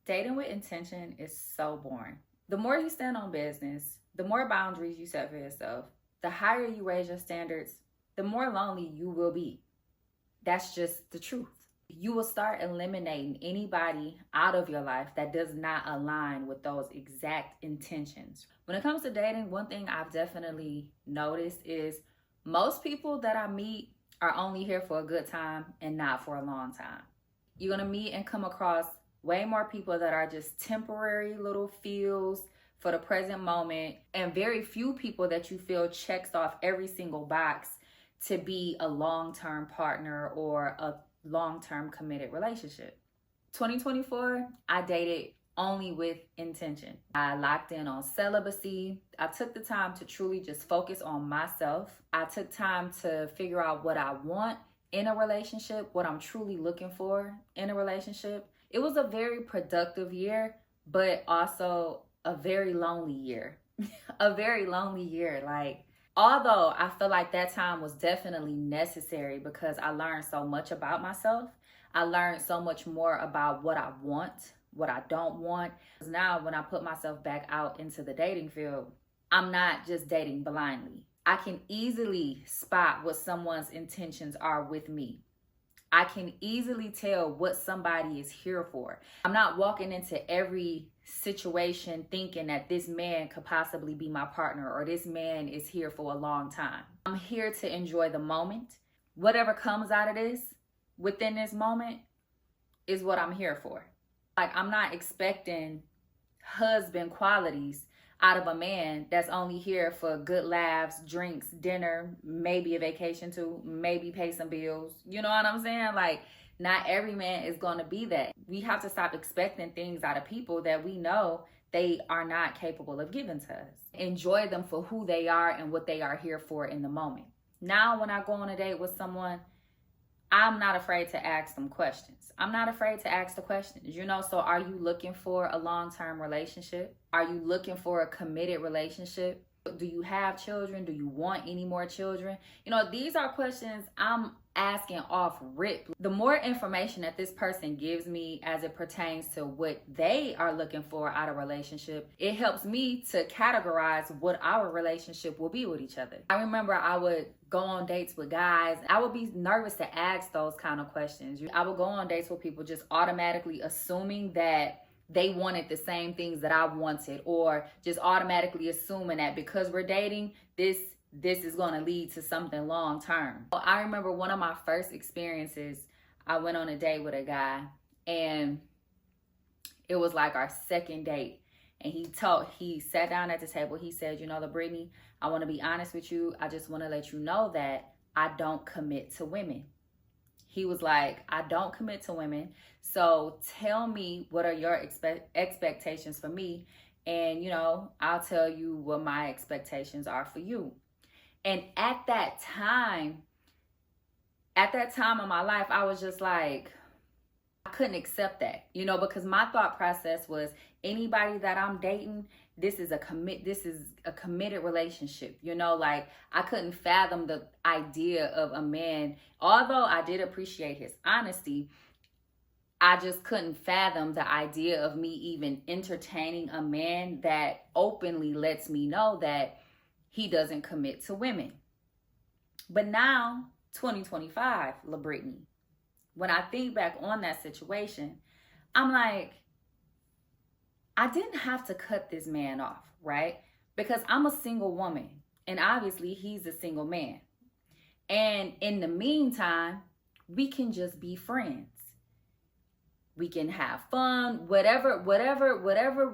Dating with intention is so boring. The more you stand on business, the more boundaries you set for yourself, the higher you raise your standards, the more lonely you will be. That's just the truth. You will start eliminating anybody out of your life that does not align with those exact intentions. When it comes to dating, one thing I've definitely noticed is most people that I meet are only here for a good time and not for a long time. You're going to meet and come across way more people that are just temporary little feels for the present moment, and very few people that you feel checks off every single box to be a long-term partner or a long-term committed relationship. 2024, I dated only with intention. I locked in on celibacy. I took the time to truly just focus on myself. I took time to figure out what I want in a relationship, what I'm truly looking for in a relationship. It was a very productive year, but also a very lonely year. A very lonely year. Like, although I feel like that time was definitely necessary because I learned so much about myself. I learned so much more about what I want, what I don't want. Now, when I put myself back out into the dating field, I'm not just dating blindly. I can easily spot what someone's intentions are with me. I can easily tell what somebody is here for. I'm not walking into every situation thinking that this man could possibly be my partner or this man is here for a long time. I'm here to enjoy the moment. Whatever comes out of this within this moment is what I'm here for. Like, I'm not expecting husband qualities out of a man that's only here for good laughs, drinks, dinner, maybe a vacation too, maybe pay some bills. You know what I'm saying? Like, not every man is going to be that. We have to stop expecting things out of people that we know they are not capable of giving to us. Enjoy them for who they are and what they are here for in the moment. Now, when I go on a date with someone, I'm not afraid to ask them questions. I'm not afraid to ask the questions, so are you looking for a long-term relationship? Are you looking for a committed relationship? Do you have children? Do you want any more children? These are questions I'm asking off rip. The more information that this person gives me as it pertains to what they are looking for out of a relationship, it helps me to categorize what our relationship will be with each other. I remember I would go on dates with guys. I would be nervous to ask those kind of questions. I would go on dates with people just automatically assuming that they wanted the same things that I wanted, or just automatically assuming that because we're dating, this is going to lead to something long term. I remember one of my first experiences, I went on a date with a guy, and it was like our second date. And he sat down at the table. He said, Brittany, I want to be honest with you. I just want to let you know that I don't commit to women. He was like, I don't commit to women. So tell me, what are your expectations for me? And, I'll tell you what my expectations are for you. And at that time in my life, I was just like, I couldn't accept that, because my thought process was, anybody that I'm dating, this is a committed relationship. Like, I couldn't fathom the idea of a man. Although I did appreciate his honesty, I just couldn't fathom the idea of me even entertaining a man that openly lets me know that he doesn't commit to women. But now, 2025, LaBrittany, when I think back on that situation, I'm like, I didn't have to cut this man off, right? Because I'm a single woman, and obviously he's a single man. And in the meantime, we can just be friends. We can have fun, whatever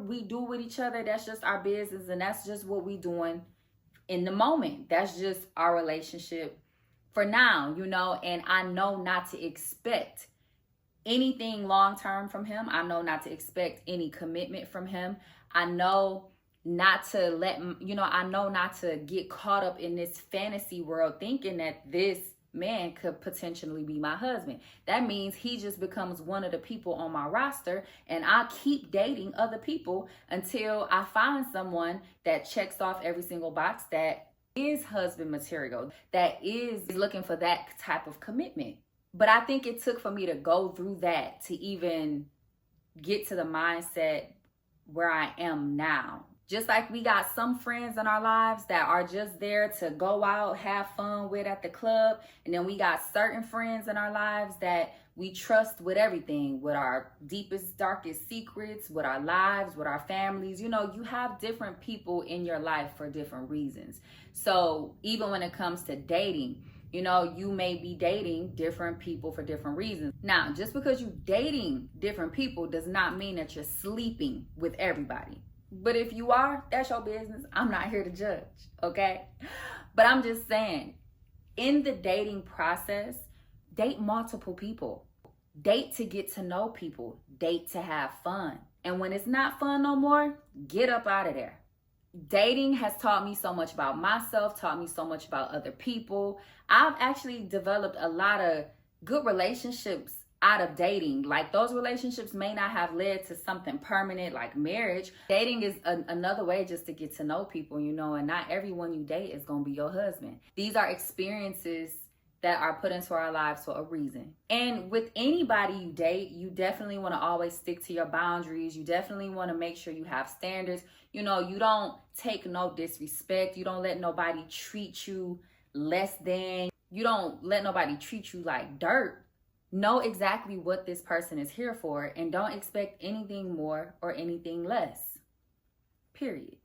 we do with each other, that's just our business, and that's just what we doing in the moment. That's just our relationship for now, and I know not to expect anything long-term from him. I know not to expect any commitment from him. I know not to I know not to get caught up in this fantasy world thinking that this man could potentially be my husband. That means he just becomes one of the people on my roster, and I keep dating other people until I find someone that checks off every single box, that is husband material, that is looking for that type of commitment. But I think it took for me to go through that to even get to the mindset where I am now. Just like we got some friends in our lives that are just there to go out, have fun with at the club. And then we got certain friends in our lives that we trust with everything, with our deepest, darkest secrets, with our lives, with our families. You know, you have different people in your life for different reasons. So even when it comes to dating, you know, you may be dating different people for different reasons. Now, just because you're dating different people does not mean that you're sleeping with everybody. But if you are, that's your business. I'm not here to judge, okay? But I'm just saying, in the dating process, date multiple people. Date to get to know people. Date to have fun. And when it's not fun no more, get up out of there. Dating has taught me so much about myself, taught me so much about other people. I've actually developed a lot of good relationships out of dating. Like, those relationships may not have led to something permanent like marriage. Dating is another way just to get to know people, you know, and not everyone you date is going to be your husband. These are experiences that are put into our lives for a reason. And with anybody you date, you definitely want to always stick to your boundaries. You definitely want to make sure you have standards. You know, you don't take no disrespect. You don't let nobody treat you less than. You don't let nobody treat you like dirt. Know exactly what this person is here for and don't expect anything more or anything less. Period.